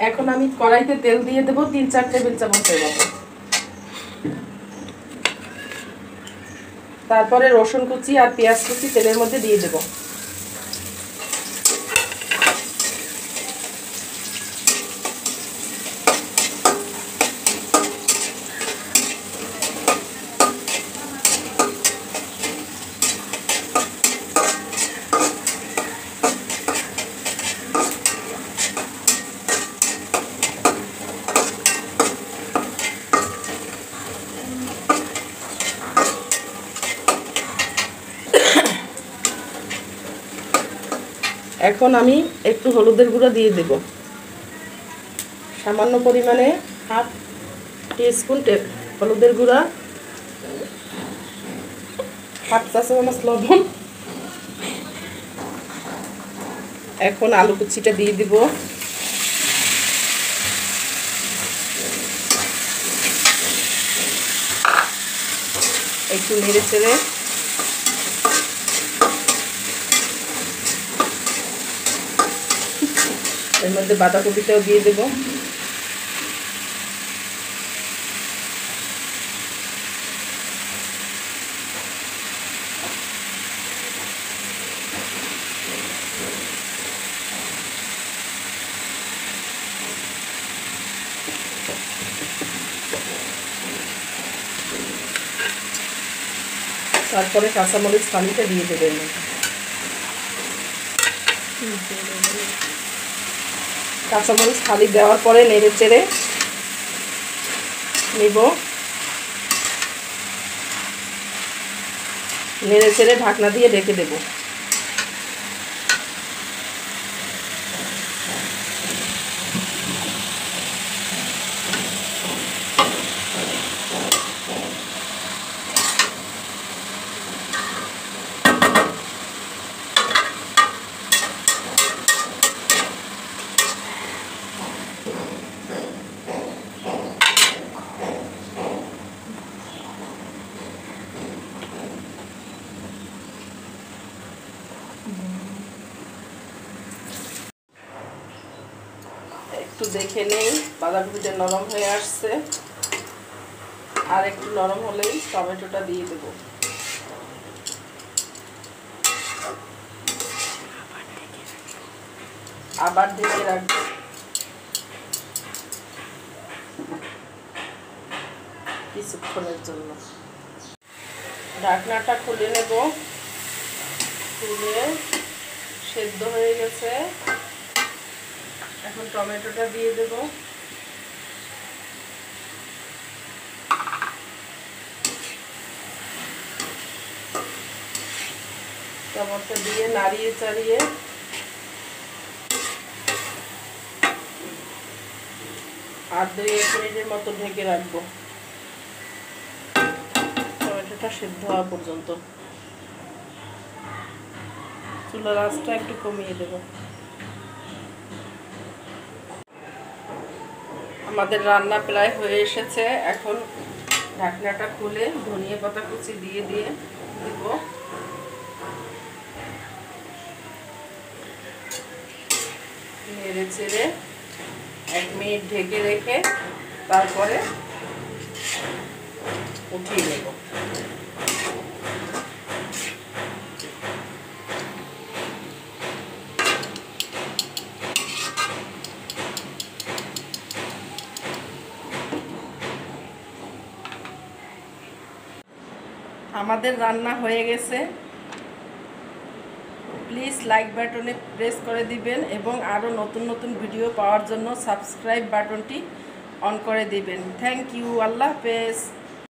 এখন আমি কড়াইতে তেল দিয়ে দেবো 3-4 টেবিল চামচের মতো। তারপরে রসুন কুচি আর পেঁয়াজ কুচি তেলের মধ্যে দিয়ে দেবো। এখন আমি একটু হলুদের গুঁড়ো দিয়ে দেব, সামান্য পরিমাণে হাফ টিস্পুন হলুদের গুঁড়া, হাফ চা চামচ লবণ। এখন আলু কুচিটা দিয়ে দিব, একটু নেড়ে চেড়ে এর মধ্যে বাঁধাকপিটাও দিয়ে দেব। তারপরে কাঁচামরিচ পানিটা দিয়ে দেবেন। কাঁচামরিচ খালি দেওয়ার পরে নেড়ে চেড়ে নিব, নেড়ে চেড়ে ঢাকনা দিয়ে ঢেকে দেব। একটু দেখে নেই বাঁধাকপিটা নরম হয়ে আসছে, আর একটু নরম হলেই টমেটোটা দিয়ে দেব। আবার ঢেকে রাখবো কিছুক্ষণের জন্য। ঢাকনাটা খুলে নেব, খুলে সেদ্ধ হয়ে গেছে। এখন টমেটোটা দিয়ে দেব, টমেটো দিয়ে নাড়িয়ে চাড়িয়ে আর 2-1 মিনিটের মতো ঢেকে রাখবো, টমেটোটা সেদ্ধ হওয়া পর্যন্ত। চুলার আঁচটা একটু কমিয়ে দেব। আমাদের রান্না প্রায় হয়ে এসেছে। এখন ঢাকনাটা খুলে ধনিয়া পাতা কুচি দিয়ে দিব, নেড়ে চেড়ে 1 মিনিট ঢেকে রেখে তারপরে উঠিয়ে নেব। আমাদের রান্না হয়ে গেছে। প্লিজ লাইক বাটনে প্রেস করে দিবেন এবং আরও নতুন নতুন ভিডিও পাওয়ার জন্য সাবস্ক্রাইব বাটনটি অন করে দিবেন। Thank you. আল্লাহ হাফেজ।